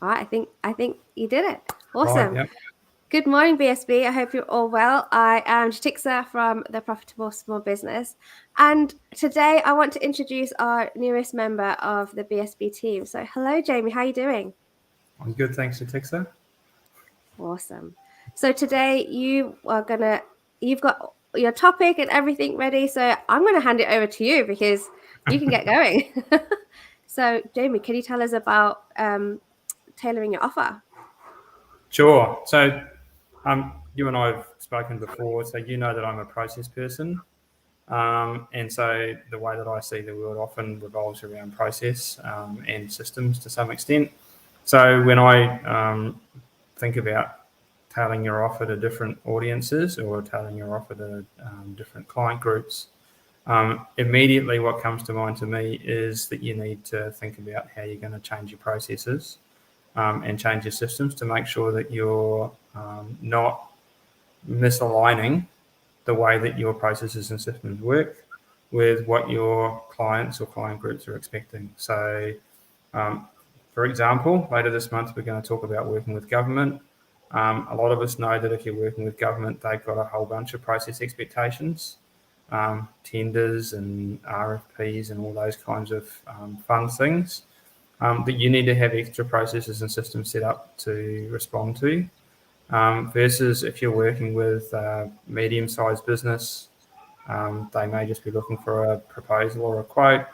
All right, I think you did it. Right, Awesome. yep. Good morning, BSB. I hope you're all well. I am Jatixa from the Profitable Small Business, and today I want to introduce our newest member of the BSB team. So, hello, Jamie. How are you doing? I'm good, thanks to Tixer. Awesome. So today you've got your topic and everything ready. So I'm gonna hand it over to you because you can get going. So, Jamie, can you tell us about tailoring your offer? Sure. So, you and I have spoken before, so you know that I'm a process person. And so the way that I see the world often revolves around process and systems to some extent. So when I think about tailoring your offer to different audiences or tailoring your offer to different client groups, immediately what comes to mind to me is that you need to think about how you're going to change your processes and change your systems to make sure that you're not misaligning the way that your processes and systems work with what your clients or client groups are expecting. So, um, for example, later this month, we're going to talk about working with government. A lot of us know that if you're working with government, they've got a whole bunch of process expectations, tenders and RFPs and all those kinds of fun things that you need to have extra processes and systems set up to respond to. Versus if you're working with a medium-sized business, they may just be looking for a proposal or a quote,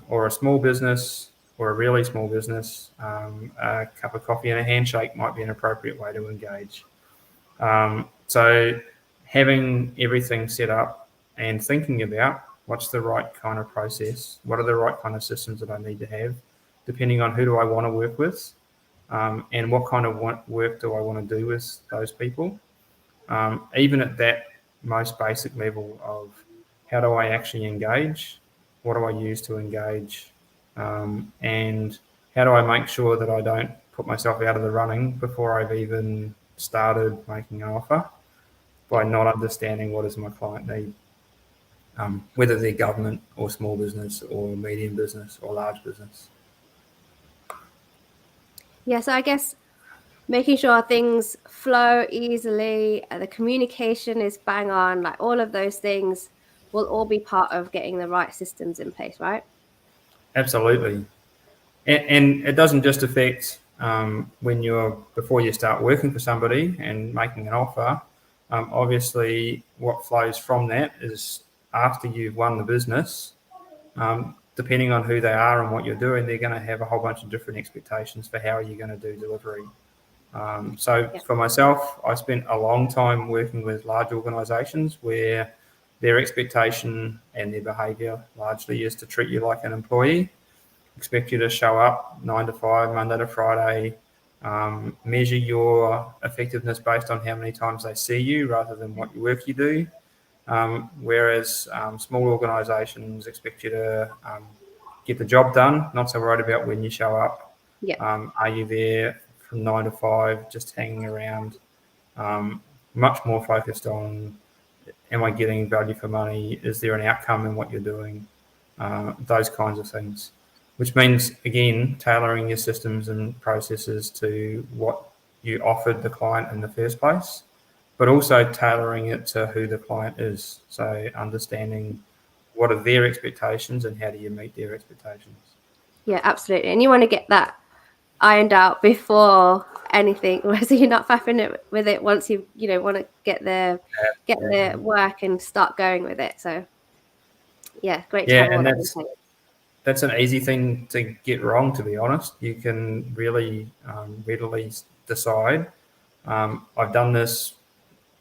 or a small business or a really small business, a cup of coffee and a handshake might be an appropriate way to engage. So having everything set up and thinking about what's the right kind of process, what are the right kind of systems that I need to have, depending on who do I want to work with, and what kind of work do I want to do with those people. Even at that most basic level of how do I actually engage, what do I use to engage, and how do I make sure that I don't put myself out of the running before I've even started making an offer by Yeah. not understanding what does my client need, whether they're government or small business or medium business or large business. Yeah. So I guess making sure things flow easily, the communication is bang on, like all of those things will all be part of getting the right systems in place, right? Absolutely. And it doesn't just affect when you're before you start working for somebody and making an offer. Obviously, what flows from that is after you've won the business, depending on who they are and what you're doing, they're going to have a whole bunch of different expectations for how you're going to do delivery. So Yeah. for myself, I spent a long time working with large organisations where their expectation and their behaviour largely is to treat you like an employee, expect you to show up 9 to 5, Monday to Friday, measure your effectiveness based on how many times they see you rather than what work you do. Whereas small organisations expect you to get the job done, not so worried about when you show up. Yeah. Are you there from 9 to 5, just hanging around? Much more focused on, am I getting value for money? Is there an outcome in what you're doing? Those kinds of things, which means, again, tailoring your systems and processes to what you offered the client in the first place, but also tailoring it to who the client is. So understanding what are their expectations and how do you meet their expectations. Yeah, absolutely. And you want to get that ironed out before anything, so you're not faffing it with it once you want to get the Absolutely. work and start going with it. So yeah, great to Yeah, have all and that in place. that's an easy thing to get wrong, to be honest. You can really readily decide. I've done this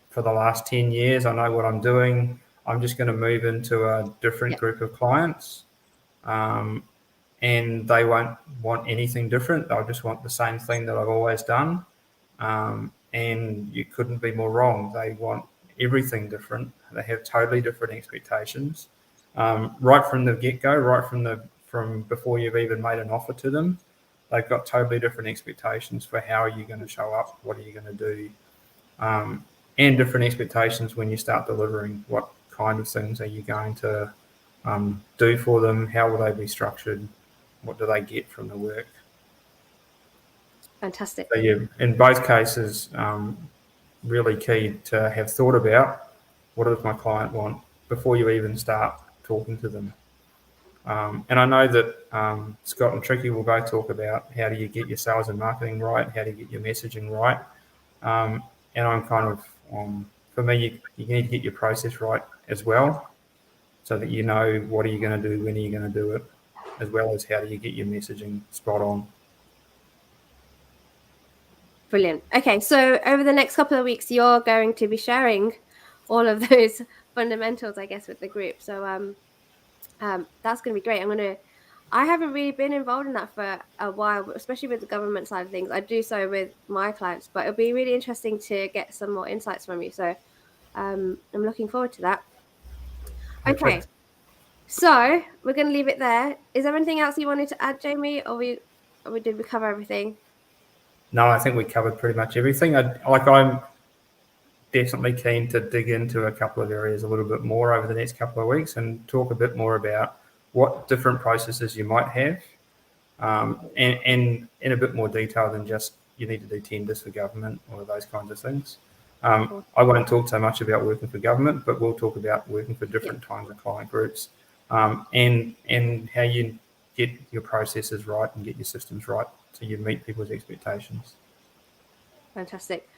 for the last 10 years. I know what I'm doing. I'm just going to move into a different Yeah, group of clients, um, and they won't want anything different. They'll just want the same thing that I've always done. And you couldn't be more wrong. They want everything different. They have totally different expectations, right from the get-go, right from before you've even made an offer to them. They've got totally different expectations for how are you going to show up, what are you going to do, um, and different expectations when you start delivering. What kind of things are you going to do for them? How will they be structured? What do they get from the work? Fantastic. So you, in both cases, really key to have thought about what does my client want before you even start talking to them. And I know that Scott and Tricky will both talk about how do you get your sales and marketing right, how do you get your messaging right. And I'm kind of, for me, you need to get your process right as well, so that you know what are you going to do, when are you going to do it, as well as how do you get your messaging spot on. Brilliant. Okay, so over the next couple of weeks, you're going to be sharing all of those fundamentals, I guess, with the group. So that's going to be great. I haven't really been involved in that for a while, especially with the government side of things. I do so with my clients, but it'll be really interesting to get some more insights from you. So I'm looking forward to that. Perfect. Okay, so we're going to leave it there. Is there anything else you wanted to add, Jamie, or did we cover everything? No, I think we covered pretty much everything. I'm definitely keen to dig into a couple of areas a little bit more over the next couple of weeks and talk a bit more about what different processes you might have, and in a bit more detail than just you need to do tenders for government or those kinds of things. I won't talk so much about working for government, but we'll talk about working for different kinds of client groups, and how you get your processes right and get your systems right so you meet people's expectations. Fantastic.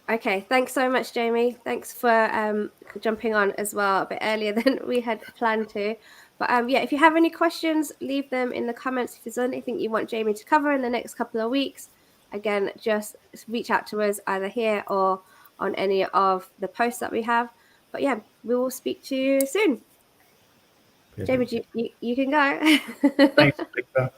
Okay, thanks so much, Jamie. Thanks for jumping on as well a bit earlier than we had planned to. But yeah, if you have any questions, leave them in the comments. If there's anything you want Jamie to cover in the next couple of weeks, again, just reach out to us either here or on any of the posts that we have. But yeah, we will speak to you soon. Perfect. Jamie, you can go. Thanks, Victor.